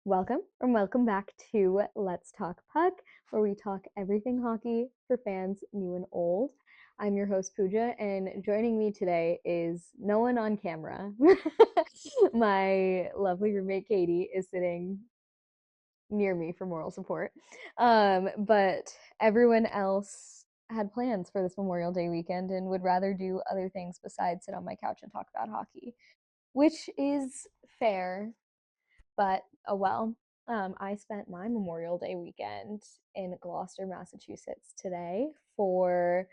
Welcome back to Let's Talk Puck, where we talk everything hockey for fans new and old. I'm your host Pooja, and joining me today is no one on camera. My lovely roommate Katie is sitting near me for moral support. But everyone else had plans for this Memorial Day weekend and would rather do other things besides sit on my couch and talk about hockey, which is fair, but oh well. I spent my Memorial Day weekend in Gloucester, Massachusetts today for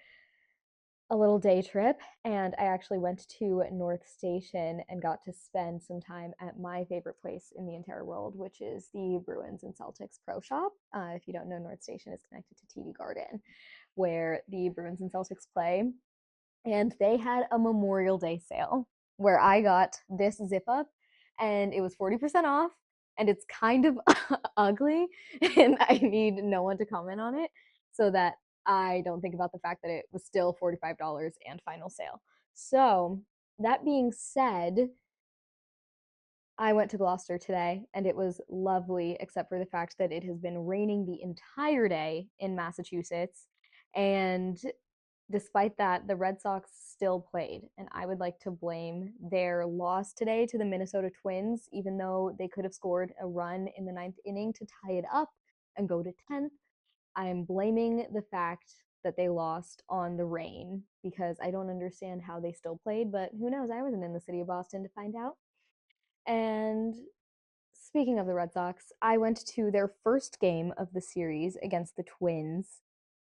a little day trip, and I actually went to North Station and got to spend some time at my favorite place in the entire world, which is the Bruins and Celtics Pro Shop. If you don't know, North Station is connected to TD Garden, where the Bruins and Celtics play, and they had a Memorial Day sale where I got this zip up and it was 40% off, and it's kind of ugly and I need no one to comment on it so that I don't think about the fact that it was still $45 and final sale. So, that being said, I went to Gloucester today and it was lovely, except for the fact that it has been raining the entire day in Massachusetts. And despite that, the Red Sox still played, and I would like to blame their loss today to the Minnesota Twins, even though they could have scored a run in the ninth inning to tie it up and go to 10th. I'm blaming the fact that they lost on the rain because I don't understand how they still played, but who knows? I wasn't in the city of Boston to find out. And speaking of the Red Sox, I went to their first game of the series against the Twins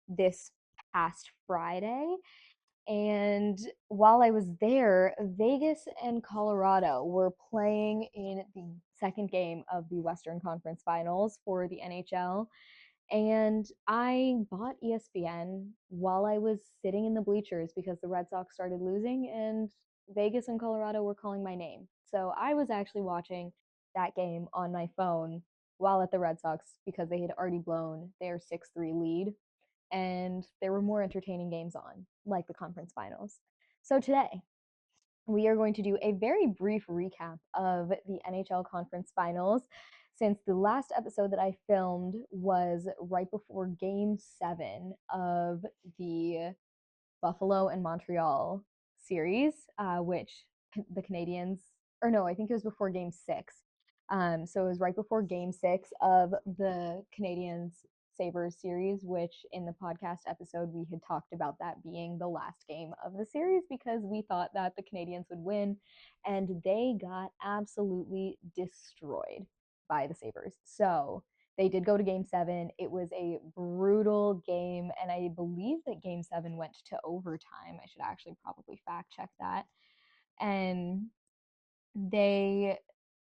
this past Friday. And while I was there, Vegas and Colorado were playing in the second game of the Western Conference Finals for the NHL. And I bought ESPN while I was sitting in the bleachers because the Red Sox started losing and Vegas and Colorado were calling my name. So I was actually watching that game on my phone while at the Red Sox because they had already blown their 6-3 lead and there were more entertaining games on, like the conference finals. So today, we are going to do a very brief recap of the NHL conference finals since the last episode that I filmed was right before game 7 of the Buffalo and Montreal series, which the Canadians, or no, I think it was before game 6. So it was right before game 6 of the Canadians Sabres series, which in the podcast episode we had talked about that being the last game of the series because we thought that the Canadians would win, and they got absolutely destroyed by the Sabres. So they did go to game 7. It was a brutal game, and I believe that game 7 went to overtime. I should actually probably fact check that. And they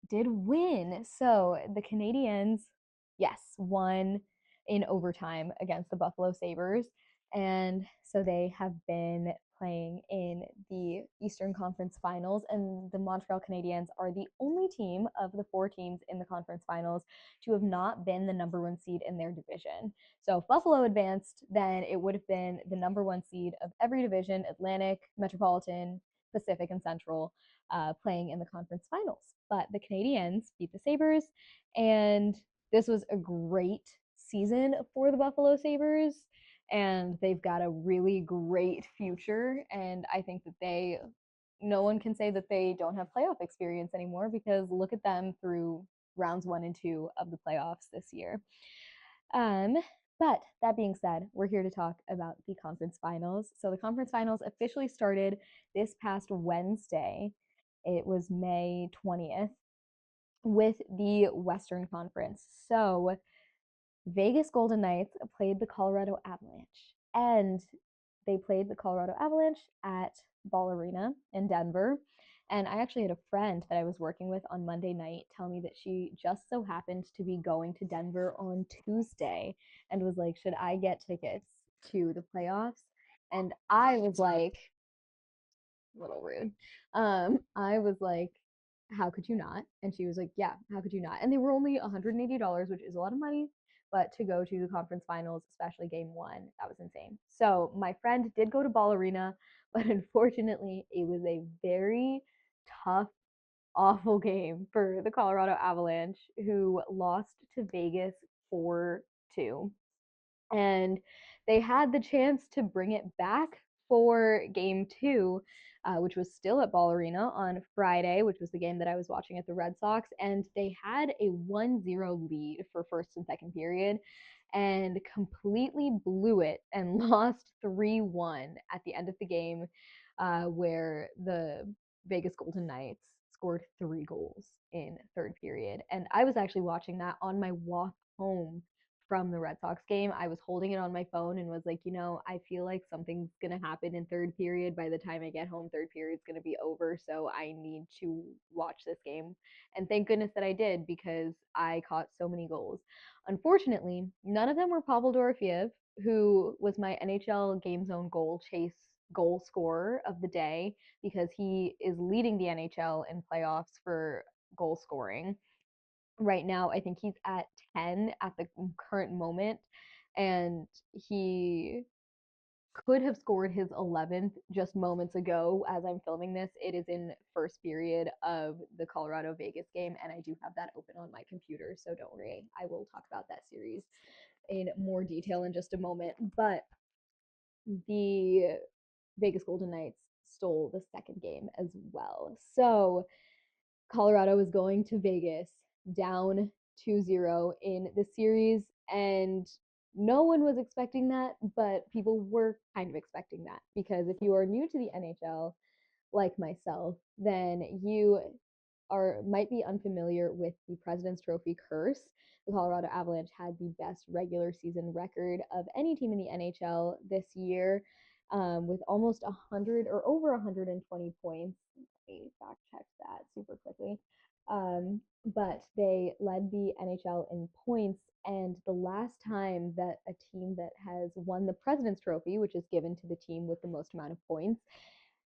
did win. So the Canadians, yes, won in overtime against the Buffalo Sabres. And so they have been playing in the Eastern Conference Finals, and the Montreal Canadiens are the only team of the 4 teams in the conference finals to have not been the number 1 seed in their division. So if Buffalo advanced, then it would have been the number 1 seed of every division: Atlantic, Metropolitan, Pacific, and Central, playing in the conference finals. But the Canadiens beat the Sabres, and this was a great season for the Buffalo Sabres. And they've got a really great future. And I think that no one can say that they don't have playoff experience anymore because look at them through rounds 1 and 2 of the playoffs this year. Um, but that being said, we're here to talk about the conference finals. So the conference finals officially started this past Wednesday. It was May 20th with the Western Conference. So Vegas Golden Knights played the Colorado Avalanche, and they played the Colorado Avalanche at Ball Arena in Denver. And I actually had a friend that I was working with on Monday night tell me that she just so happened to be going to Denver on Tuesday and was like, should I get tickets to the playoffs? And I was like, a little rude. I was like, how could you not? And she was like, yeah, how could you not? And they were only $180, which is a lot of money, but to go to the conference finals, especially game 1, that was insane. So my friend did go to Ball Arena, but unfortunately, it was a very tough awful game for the Colorado Avalanche, who lost to Vegas 4-2. And they had the chance to bring it back for game two, which was still at Ball Arena on Friday, which was the game that I was watching at the Red Sox. And they had a 1-0 lead for first and second period and completely blew it and lost 3-1 at the end of the game, where the Vegas Golden Knights scored 3 goals in third period. And I was actually watching that on my walk home from the Red Sox game. I was holding it on my phone and was like, I feel like something's going to happen in third period. By the time I get home, third period's going to be over. So I need to watch this game. And thank goodness that I did, because I caught so many goals. Unfortunately, none of them were Pavel Dorofeev, who was my NHL Game Zone goal chase goal scorer of the day, because he is leading the NHL in playoffs for goal scoring right now. I think he's at 10 at the current moment, and he could have scored his 11th just moments ago as I'm filming this. It is in first period of the Colorado Vegas game, and I do have that open on my computer, so don't worry. I will talk about that series in more detail in just a moment. But the Vegas Golden Knights stole the second game as well. So Colorado is going to Vegas down 2-0 in the series, and no one was expecting that, but people were kind of expecting that, because if you are new to the NHL, like myself, then you might be unfamiliar with the President's Trophy curse. The Colorado Avalanche had the best regular season record of any team in the NHL this year, with almost 100 or over 120 points. Let me fact check that super quickly. But they led the NHL in points. And the last time that a team that has won the President's Trophy, which is given to the team with the most amount of points,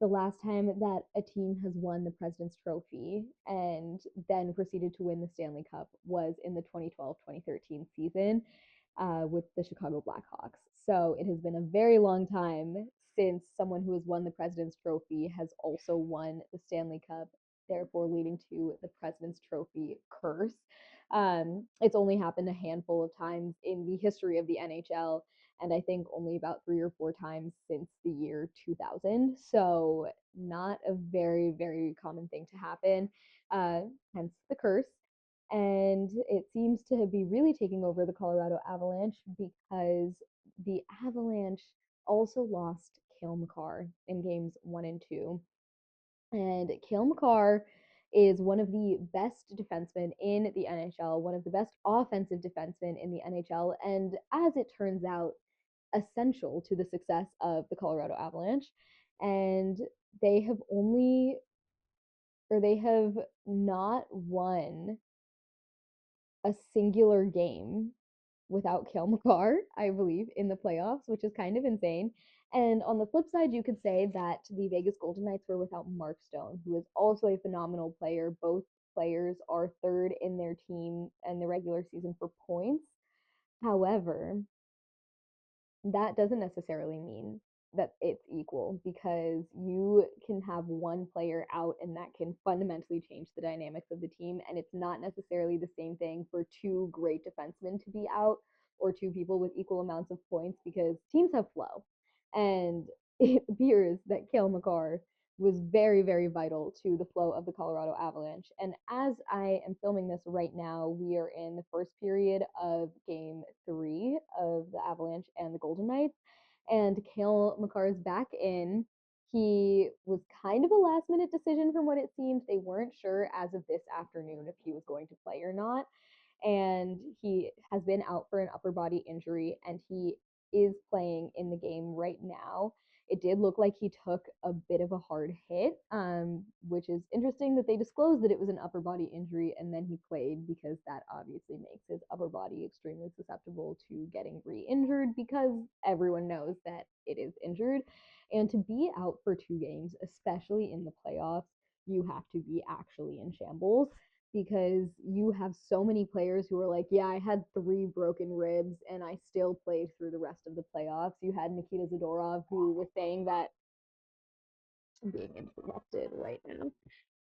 the last time that a team has won the President's Trophy and then proceeded to win the Stanley Cup was in the 2012-2013 season, with the Chicago Blackhawks. So it has been a very long time since someone who has won the President's Trophy has also won the Stanley Cup, therefore leading to the President's Trophy curse. It's only happened a handful of times in the history of the NHL, and I think only about 3 or 4 times since the year 2000. So, not a very, very common thing to happen, hence the curse. And it seems to be really taking over the Colorado Avalanche, because the Avalanche also lost Cale Makar in games one and two. And Cale Makar is one of the best defensemen in the NHL, one of the best offensive defensemen in the NHL, and as it turns out, essential to the success of the Colorado Avalanche. And they have only, or they have not won a singular game without Cale Makar, I believe, in the playoffs, which is kind of insane. And on the flip side, you could say that the Vegas Golden Knights were without Mark Stone, who is also a phenomenal player. Both players are third in their team and the regular season for points. However, that doesn't necessarily mean that it's equal, because you can have one player out and that can fundamentally change the dynamics of the team. And it's not necessarily the same thing for two great defensemen to be out or two people with equal amounts of points, because teams have flow. And it appears that Cale Makar was very, very vital to the flow of the Colorado Avalanche. And as I am filming this right now, we are in the first period of game three of the Avalanche and the Golden Knights. And Cale Makar is back in. He was kind of a last minute decision from what it seemed. They weren't sure as of this afternoon if he was going to play or not. And he has been out for an upper body injury, and he is playing in the game right now. It did look like he took a bit of a hard hit, which is interesting that they disclosed that it was an upper body injury and then he played, because that obviously makes his upper body extremely susceptible to getting re-injured, because everyone knows that it is injured. And to be out for 2 games, especially in the playoffs, you have to be actually in shambles, because you have so many players who are like, yeah, I had 3 broken ribs and I still played through the rest of the playoffs. You had Nikita Zadorov, who was saying that, I'm being interrupted right now.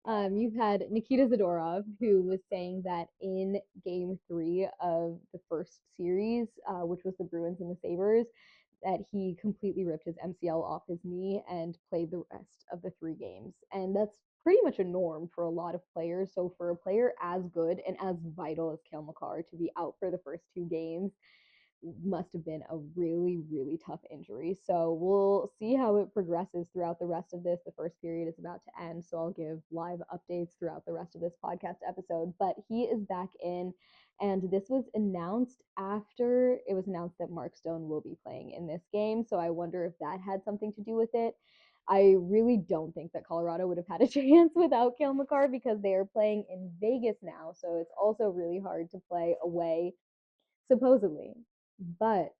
You've had Nikita Zadorov, who was saying that in game three of the first series, which was the Bruins and the Sabres, that he completely ripped his MCL off his knee and played the rest of the three games. And that's pretty much a norm for a lot of players. So for a player as good and as vital as Cale Makar to be out for the first two games must have been a really, really tough injury. So we'll see how it progresses throughout the rest of this. The first period is about to end, so I'll give live updates throughout the rest of this podcast episode. But he is back in, and this was announced after it was announced that Mark Stone will be playing in this game. So I wonder if that had something to do with it. I really don't think that Colorado would have had a chance without Cale Makar because they are playing in Vegas now. So it's also really hard to play away, supposedly. But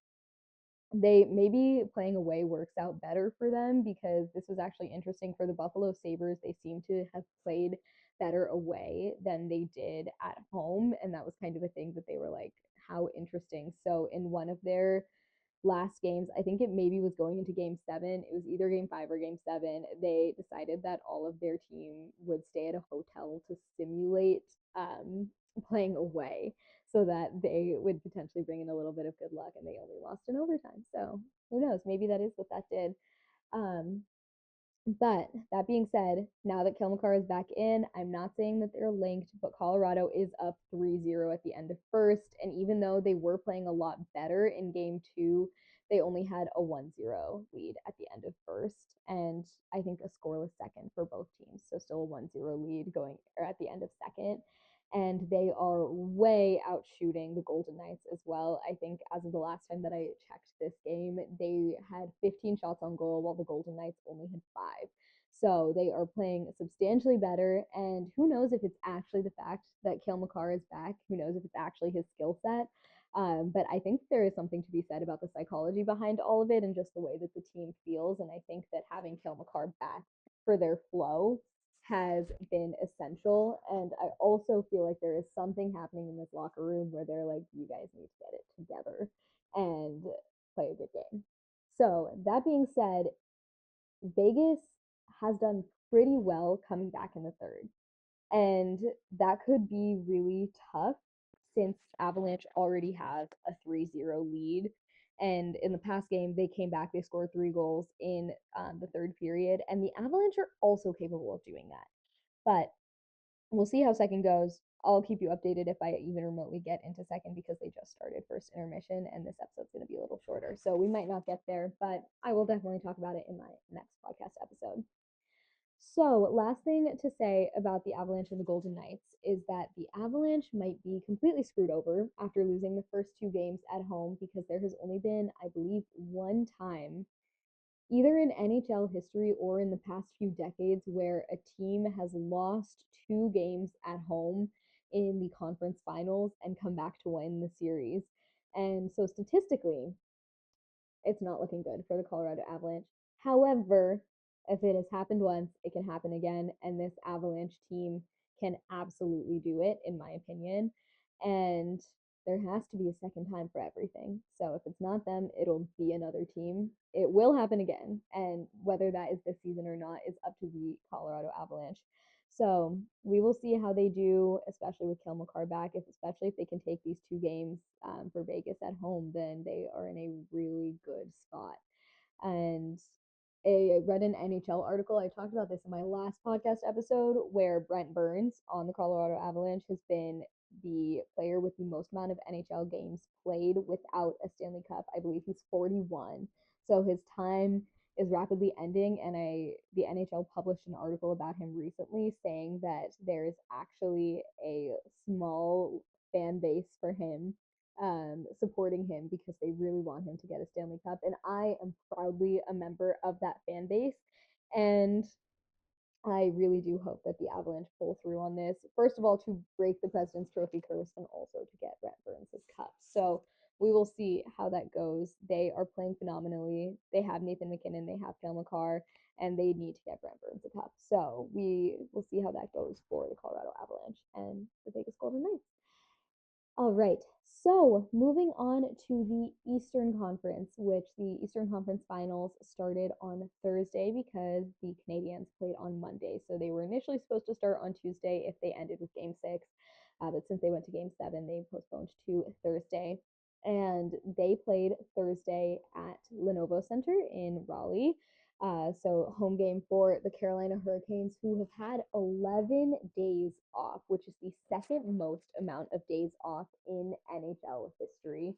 they maybe playing away works out better for them because this was actually interesting for the Buffalo Sabres. They seem to have played better away than they did at home. And that was kind of a thing that they were like, how interesting. So in one of their last games, I think it maybe was going into game seven. It was either game five or game seven. They decided that all of their team would stay at a hotel to simulate playing away so that they would potentially bring in a little bit of good luck, and they only lost in overtime. So who knows? Maybe that is what that did. Um, but that being said, now that Cale Makar is back in, I'm not saying that they're linked, but Colorado is up 3-0 at the end of first. And even though they were playing a lot better in game two, they only had a 1-0 lead at the end of first. And I think a scoreless second for both teams. So still a 1-0 lead going or at the end of second. And they are way out shooting the Golden Knights as well. I think as of the last time that I checked this game, they had 15 shots on goal while the Golden Knights only had 5. So they are playing substantially better. And who knows if it's actually the fact that Cale Makar is back? Who knows if it's actually his skill set? But I think there is something to be said about the psychology behind all of it and just the way that the team feels. And I think that having Cale Makar back for their flow has been essential. And I also feel like there is something happening in this locker room where they're like, you guys need to get it together and play a good game. So, that being said, Vegas has done pretty well coming back in the third. And that could be really tough since Avalanche already has a 3-0 lead. And in the past game, they came back, they scored 3 goals in the third period. And the Avalanche are also capable of doing that. But we'll see how second goes. I'll keep you updated if I even remotely get into second because they just started first intermission and this episode's going to be a little shorter. So we might not get there, but I will definitely talk about it in my next podcast episode. So, last thing to say about the Avalanche and the Golden Knights is that the Avalanche might be completely screwed over after losing the first two games at home because there has only been, I believe, one time either in NHL history or in the past few decades where a team has lost two games at home in the conference finals and come back to win the series. And so statistically, it's not looking good for the Colorado Avalanche. However, if it has happened once, it can happen again. And this Avalanche team can absolutely do it, in my opinion. And there has to be a second time for everything. So if it's not them, it'll be another team. It will happen again. And whether that is this season or not is up to the Colorado Avalanche. So we will see how they do, especially with Cale Makar back. Especially if they can take these two games for Vegas at home, then they are in a really good spot. And I read an NHL article. I talked about this in my last podcast episode where Brent Burns on the Colorado Avalanche has been the player with the most amount of NHL games played without a Stanley Cup. I believe he's 41. So his time is rapidly ending, and the NHL published an article about him recently saying that there is actually a small fan base for him supporting him because they really want him to get a Stanley Cup. And I am proudly a member of that fan base. And I really do hope that the Avalanche pull through on this. First of all, to break the President's Trophy curse and also to get Brent Burns' cup. So we will see how that goes. They are playing phenomenally. They have Nathan MacKinnon, they have Cale Makar, and they need to get Brent Burns a cup. So we will see how that goes for the Colorado Avalanche and the Vegas Golden Knights. All right. So, moving on to the Eastern Conference, which the Eastern Conference Finals started on Thursday because the Canadiens played on Monday. So, they were initially supposed to start on Tuesday if they ended with game six. But since they went to game seven, they postponed to Thursday. And they played Thursday at Lenovo Center in Raleigh. So home game for the Carolina Hurricanes, who have had 11 days off, which is the second most amount of days off in NHL history,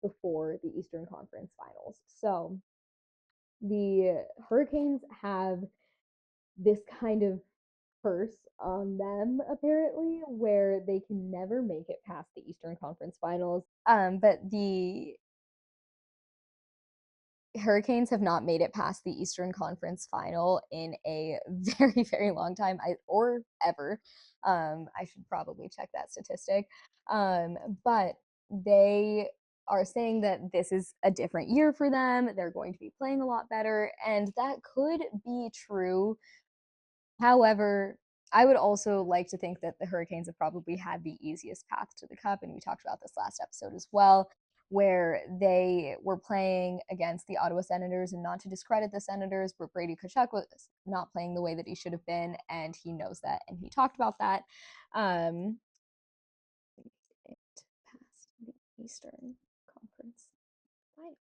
before the Eastern Conference Finals. So the Hurricanes have this kind of curse on them apparently, where they can never make it past the Eastern Conference Finals. But the Hurricanes have not made it past the Eastern Conference Final in a very, very long time, or ever. I should probably check that statistic. But they are saying that this is a different year for them. They're going to be playing a lot better, and that could be true. However, I would also like to think that the Hurricanes have probably had the easiest path to the Cup, and we talked about this last episode as well, where they were playing against the Ottawa Senators, and not to discredit the Senators, but Brady Tkachuk was not playing the way that he should have been, and he knows that, and he talked about that. It passed the Eastern Conference Finals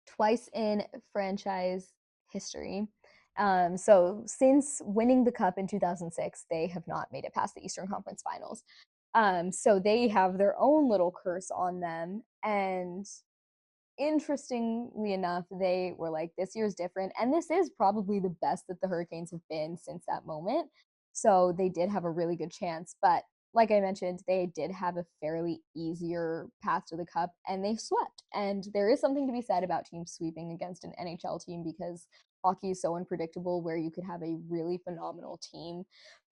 twice in franchise history. So since winning the cup in 2006, they have not made it past the Eastern Conference Finals. So they have their own little curse on them. And interestingly enough, they were like, this year's different. And this is probably the best that the Hurricanes have been since that moment. So they did have a really good chance. But like I mentioned, they did have a fairly easier path to the cup and they swept. And there is something to be said about teams sweeping against an NHL team because hockey is so unpredictable, where you could have a really phenomenal team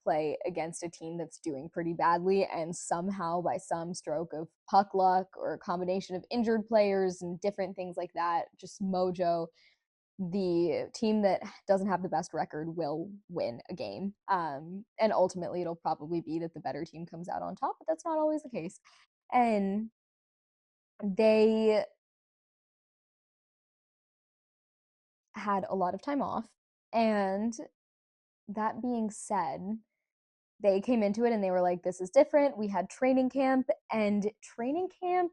play against a team that's doing pretty badly, and somehow by some stroke of puck luck or a combination of injured players and different things like that, just mojo, the team that doesn't have the best record will win a game. And ultimately, it'll probably be that the better team comes out on top, but that's not always the case. And they had a lot of time off. And that being said, they came into it and they were like, this is different. We had training camp, and training camp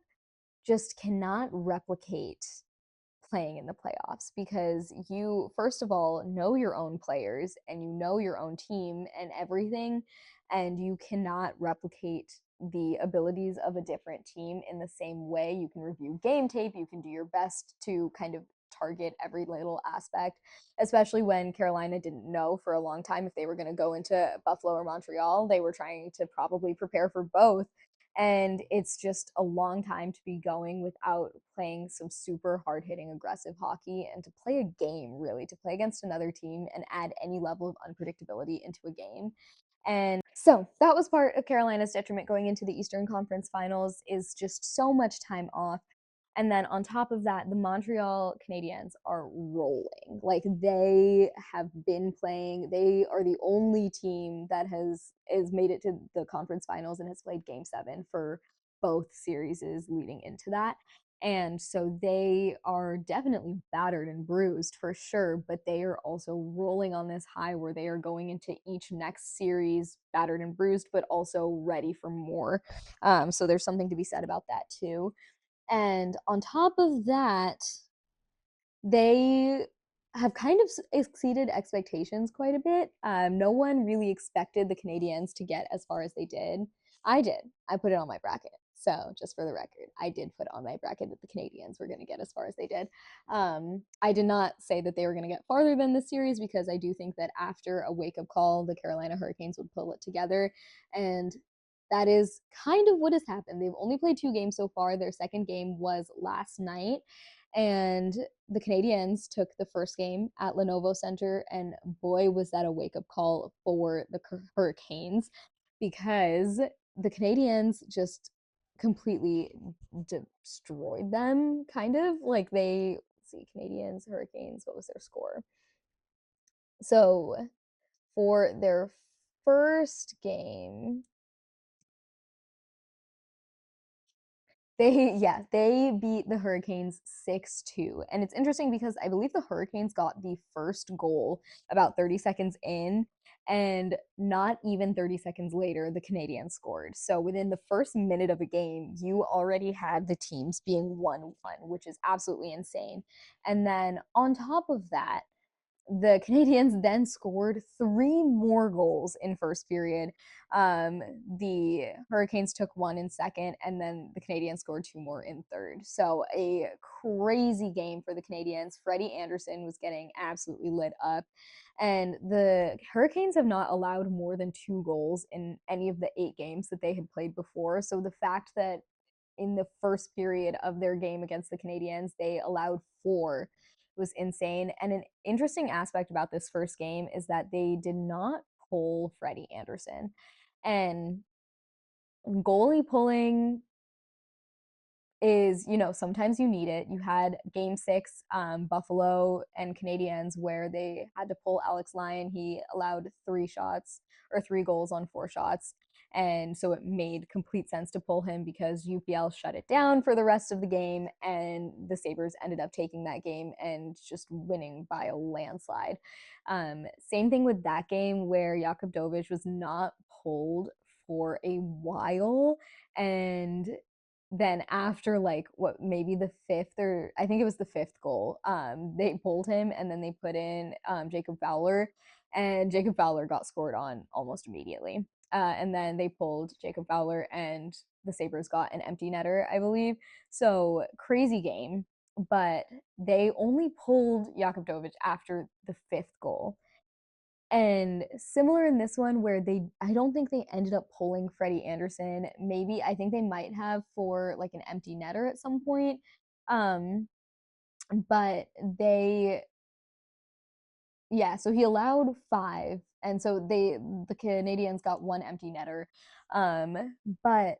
just cannot replicate playing in the playoffs, because you, first of all, know your own players and you know your own team and everything, and you cannot replicate the abilities of a different team in the same way. You can review game tape, you can do your best to kind of target every little aspect, especially when Carolina didn't know for a long time if they were going to go into Buffalo or Montreal. They were trying to probably prepare for both, and it's just a long time to be going without playing some super hard hitting aggressive hockey, and to play a game, really to play against another team and add any level of unpredictability into a game. And so that was part of Carolina's detriment going into the Eastern Conference Finals, is just so much time off. And then on top of that, the Montreal Canadiens are rolling. Like, they have been playing. They are the only team that has made it to the conference finals and has played game seven for both series leading into that. And so they are definitely battered and bruised for sure, but they are also rolling on this high where they are going into each next series battered and bruised, but also ready for more. So there's something to be said about that too. And on top of that, they have kind of exceeded expectations quite a bit. No one really expected the Canadiens to get as far as they did. I did. I put it on my bracket. So, just for the record, I did put on my bracket that the Canadiens were going to get as far as they did. I did not say that they were going to get farther than this series, because I do think that after a wake up call, the Carolina Hurricanes would pull it together. And that is kind of what has happened. They've only played two games so far. Their second game was last night. And the Canadiens took the first game at Lenovo Center, and boy, was that a wake up call for the Hurricanes, because the Canadiens just completely destroyed them, kind of. Like, they, let's see, Canadiens, Hurricanes, what was their score? So for their first game, They beat the Hurricanes 6-2. And it's interesting because I believe the Hurricanes got the first goal about 30 seconds in, and not even 30 seconds later, the Canadiens scored. So within the first minute of a game, you already had the teams being 1-1, which is absolutely insane. And then on top of that, the Canadiens then scored three more goals in first period. Um, the Hurricanes took one in second, and then the Canadiens scored two more in third. So a crazy game for the Canadiens. Freddie Anderson was getting absolutely lit up. And the Hurricanes have not allowed more than two goals in any of the 8 games that they had played before. So the fact that in the first period of their game against the Canadiens, they allowed four was insane. And an interesting aspect about this first game is that they did not pull Freddie Anderson. And goalie pulling is, sometimes you need it. You had game 6, Buffalo and Canadiens, where they had to pull Alex Lyon. He allowed 3 shots or 3 goals on 4 shots. And so it made complete sense to pull him because UPL shut it down for the rest of the game. And the Sabres ended up taking that game and just winning by a landslide. Same thing with that game where Jakub was not pulled for a while. And then after like what maybe the fifth, or I think it was the fifth goal, they pulled him and then they put in Jacob Fowler, and Jacob Fowler got scored on almost immediately. And then they pulled Jacob Fowler and the Sabres got an empty netter, I believe. So crazy game, but they only pulled Jakob after the fifth goal. And similar in this one where I don't think they ended up pulling Freddie Anderson. Maybe I think they might have for like an empty netter at some point. Um, but so he allowed 5. And so the Canadians got one empty netter. But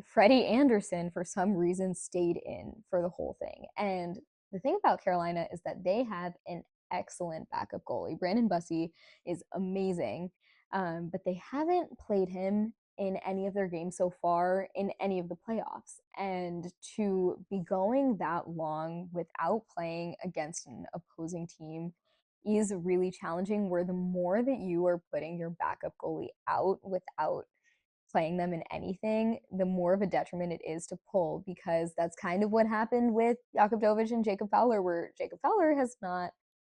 Freddie Anderson, for some reason, stayed in for the whole thing. And the thing about Carolina is that they have an excellent backup goalie. Brandon Bussi is amazing, but they haven't played him in any of their games so far in any of the playoffs. And to be going that long without playing against an opposing team is really challenging, where the more that you are putting your backup goalie out without playing them in anything, the more of a detriment it is to pull, because that's kind of what happened with Jakub and Jacob Fowler, where Jacob Fowler has not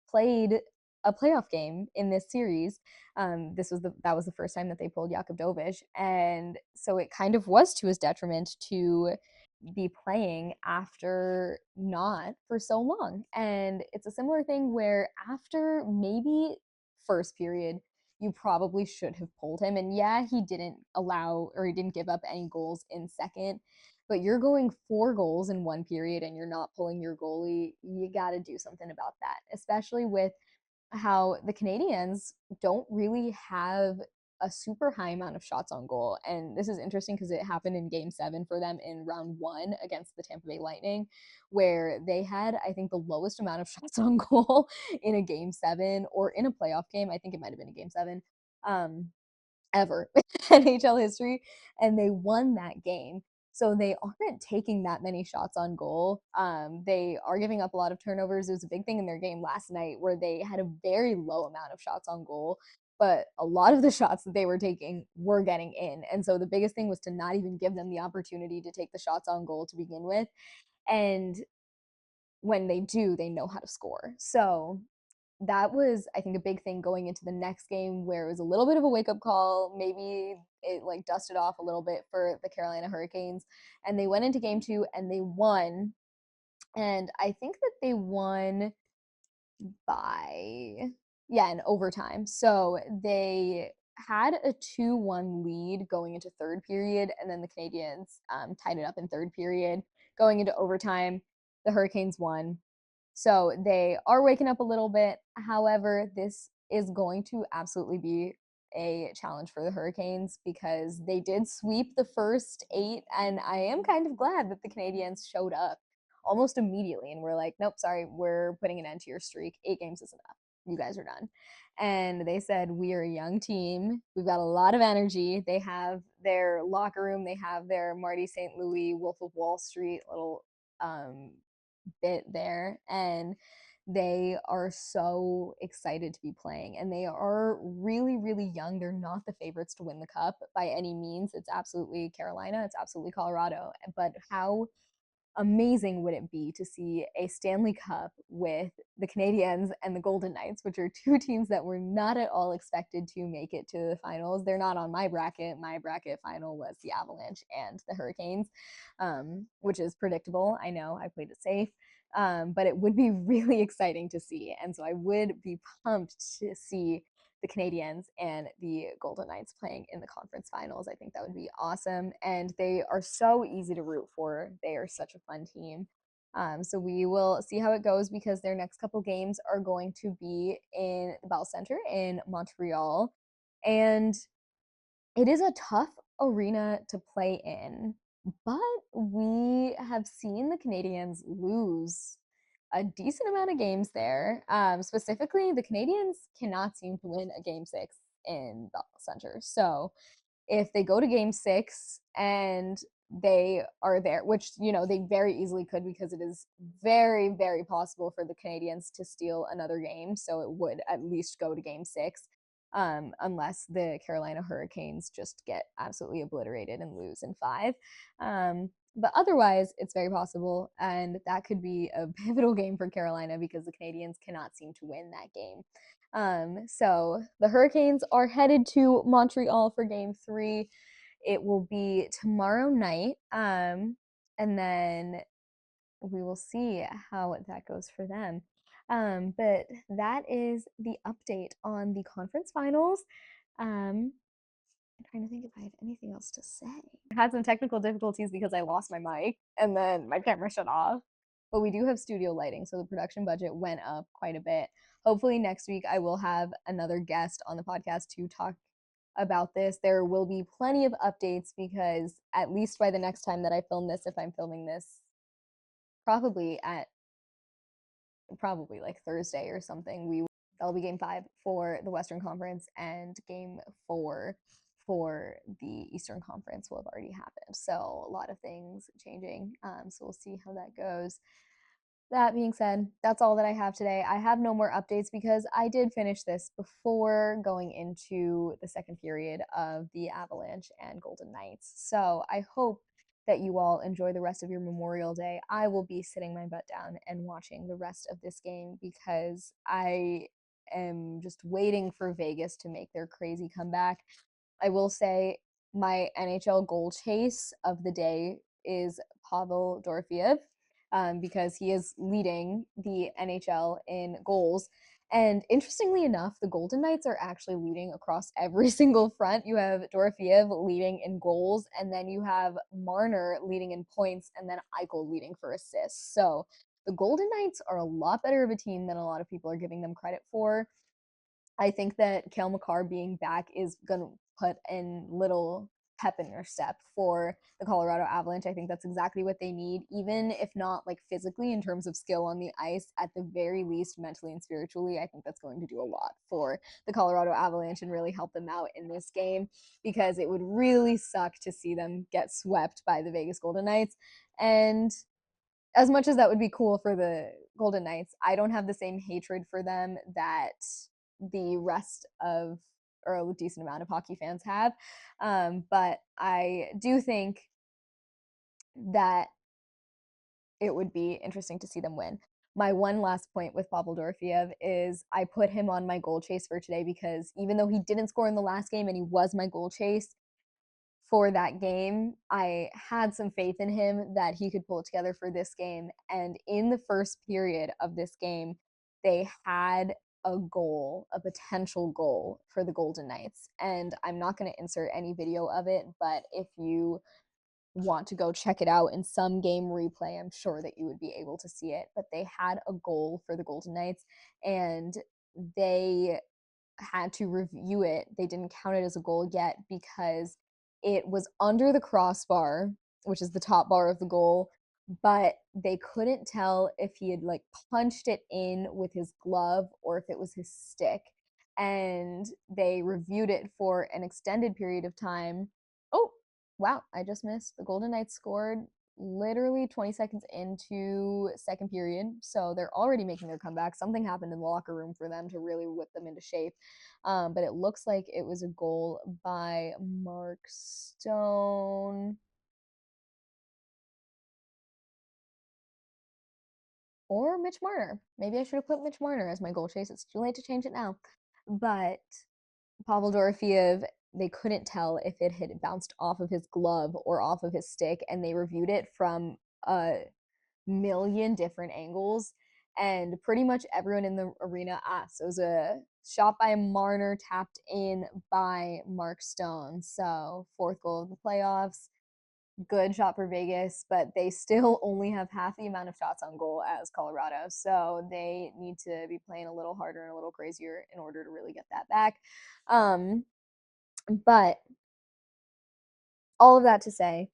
played a playoff game in this series. That was the first time that they pulled Jakub, and so it kind of was to his detriment to be playing after not for so long. And it's a similar thing where after maybe first period, you probably should have pulled him. And yeah, he didn't allow or he didn't give up any goals in second, but you're going 4 goals in one period and you're not pulling your goalie. You got to do something about that, especially with how the Canadians don't really have a super high amount of shots on goal. And this is interesting because it happened in game 7 for them in round 1 against the Tampa Bay Lightning, where they had, I think, the lowest amount of shots on goal in a game 7 or in a playoff game. I think it might have been a game 7. Ever in NHL history, and they won that game. So they aren't taking that many shots on goal. They are giving up a lot of turnovers. It was a big thing in their game last night where they had a very low amount of shots on goal, but a lot of the shots that they were taking were getting in. And so the biggest thing was to not even give them the opportunity to take the shots on goal to begin with. And when they do, they know how to score. So that was, I think, a big thing going into the next game, where it was a little bit of a wake up call. Maybe it like dusted off a little bit for the Carolina Hurricanes, and they went into game 2 and they won. And I think that they won by, yeah, in overtime. So they had a 2-1 lead going into third period, and then the Canadians tied it up in third period. Going into overtime, the Hurricanes won. So they are waking up a little bit. However, this is going to absolutely be a challenge for the Hurricanes because they did sweep the first 8. And I am kind of glad that the Canadians showed up almost immediately and we're like, nope, sorry, we're putting an end to your streak. 8 games is enough. you guys are done. And they said, we are a young team. We've got a lot of energy. They have their locker room, they have their Marty St. Louis, Wolf of Wall Street little um, bit there. And they are so excited to be playing. And they are really, really young. They're not the favorites to win the cup by any means. It's absolutely Carolina, it's absolutely Colorado. But how amazing would it be to see a Stanley Cup with the Canadiens and the Golden Knights, which are two teams that were not at all expected to make it to the finals. They're not on my bracket. My bracket final was the Avalanche and the Hurricanes, which is predictable. I know I played it safe. But it would be really exciting to see. And so I would be pumped to see the Canadiens and the Golden Knights playing in the conference finals. I think that would be awesome. And they are so easy to root for. They are such a fun team. So we will see how it goes because their next couple games are going to be in the Bell Center in Montreal. And it is a tough arena to play in, but we have seen the Canadiens lose a decent amount of games there. Specifically, the Canadiens cannot seem to win a game 6 in Bell Center. So if they go to game 6 and they are there, which they very easily could because it is very, very possible for the Canadiens to steal another game. So it would at least go to game 6, unless the Carolina Hurricanes just get absolutely obliterated and lose in 5. But otherwise, it's very possible, and that could be a pivotal game for Carolina because the Canadiens cannot seem to win that game. So the Hurricanes are headed to Montreal for game 3. It will be tomorrow night. And then we will see how that goes for them. But that is the update on the conference finals. I'm trying to think if I have anything else to say. I had some technical difficulties because I lost my mic and then my camera shut off. But we do have studio lighting, so the production budget went up quite a bit. Hopefully, next week I will have another guest on the podcast to talk about this. There will be plenty of updates because at least by the next time that I film this, if I'm filming this probably like Thursday or something, that'll be game 5 for the Western Conference and game 4 for the Eastern Conference will have already happened. So a lot of things changing. So we'll see how that goes. That being said, that's all that I have today. I have no more updates because I did finish this before going into the second period of the Avalanche and Golden Knights. So I hope that you all enjoy the rest of your Memorial Day. I will be sitting my butt down and watching the rest of this game because I am just waiting for Vegas to make their crazy comeback. I will say my NHL goal chase of the day is Pavel Dorofeyev, because he is leading the NHL in goals. And interestingly enough, the Golden Knights are actually leading across every single front. You have Dorofeyev leading in goals, and then you have Marner leading in points, and then Eichel leading for assists. So the Golden Knights are a lot better of a team than a lot of people are giving them credit for. I think that Cale Makar being back is going to put in little pep in their step for the Colorado Avalanche. I think that's exactly what they need, even if not like physically in terms of skill on the ice, at the very least mentally and spiritually. I think that's going to do a lot for the Colorado Avalanche and really help them out in this game because it would really suck to see them get swept by the Vegas Golden Knights. And as much as that would be cool for the Golden Knights, I don't have the same hatred for them that the rest of, or a decent amount of hockey fans have. But I do think that it would be interesting to see them win. My one last point with Pavel Dorofeyev is I put him on my goal chase for today because even though he didn't score in the last game and he was my goal chase for that game, I had some faith in him that he could pull it together for this game. And in the first period of this game, they had a goal, a potential goal for the Golden Knights. And I'm not going to insert any video of it, but if you want to go check it out in some game replay, I'm sure that you would be able to see it. But they had a goal for the Golden Knights and they had to review it. They didn't count it as a goal yet because it was under the crossbar, which is the top bar of the goal, but they couldn't tell if he had like punched it in with his glove or if it was his stick. And they reviewed it for an extended period of time. Oh, wow, I just missed. The Golden Knights scored literally 20 seconds into second period. So they're already making their comeback. Something happened in the locker room for them to really whip them into shape. But it looks like it was a goal by Mark Stone or Mitch Marner. Maybe I should have put Mitch Marner as my goal chase. It's too late to change it now. But Pavel Dorofeev, they couldn't tell if it had bounced off of his glove or off of his stick, and they reviewed it from a million different angles. And pretty much everyone in the arena asked. It was a shot by Marner, tapped in by Mark Stone. So, fourth goal of the playoffs, good shot for Vegas, but they still only have half the amount of shots on goal as Colorado. So they need to be playing a little harder and a little crazier in order to really get that back. But all of that to say,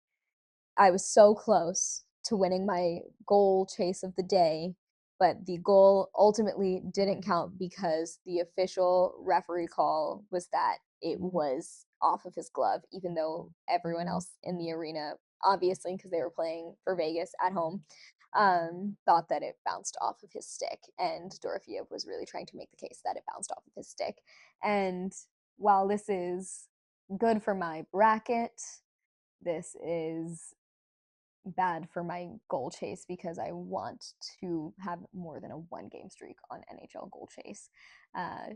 I was so close to winning my goal chase of the day, but the goal ultimately didn't count because the official referee call was that it was off of his glove, even though everyone else in the arena, obviously, because they were playing for Vegas at home, thought that it bounced off of his stick. And Dorofeev was really trying to make the case that it bounced off of his stick. And while this is good for my bracket, this is bad for my goal chase because I want to have more than a 1 game streak on NHL goal chase. Uh,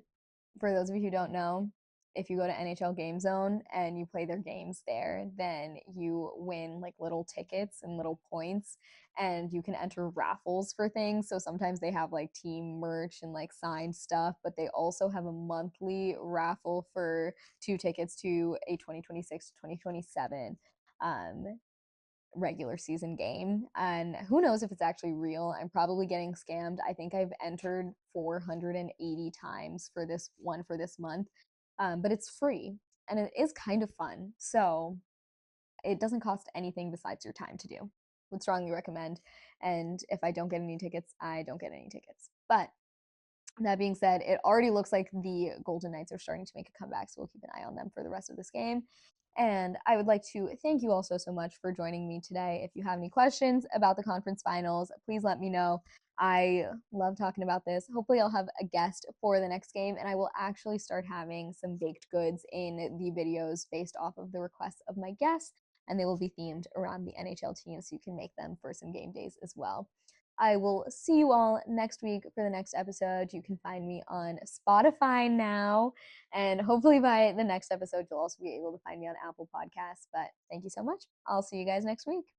for those of you who don't know, if you go to NHL Game Zone and you play their games there, then you win like little tickets and little points, and you can enter raffles for things. So sometimes they have like team merch and like signed stuff, but they also have a monthly raffle for 2 tickets to a 2026 to 2027 regular season game. And who knows if it's actually real. I'm probably getting scammed. I think I've entered 480 times for this one for this month, but it's free and it is kind of fun. So it doesn't cost anything besides your time to do. Would strongly recommend. And if I don't get any tickets, I don't get any tickets. But that being said, it already looks like the Golden Knights are starting to make a comeback, so we'll keep an eye on them for the rest of this game. And I would like to thank you all so much for joining me today. If you have any questions about the conference finals, please let me know. I love talking about this. Hopefully, I'll have a guest for the next game, and I will actually start having some baked goods in the videos based off of the requests of my guests, and they will be themed around the NHL team, so you can make them for some game days as well. I will see you all next week for the next episode. You can find me on Spotify now. And hopefully by the next episode, you'll also be able to find me on Apple Podcasts. But thank you so much. I'll see you guys next week.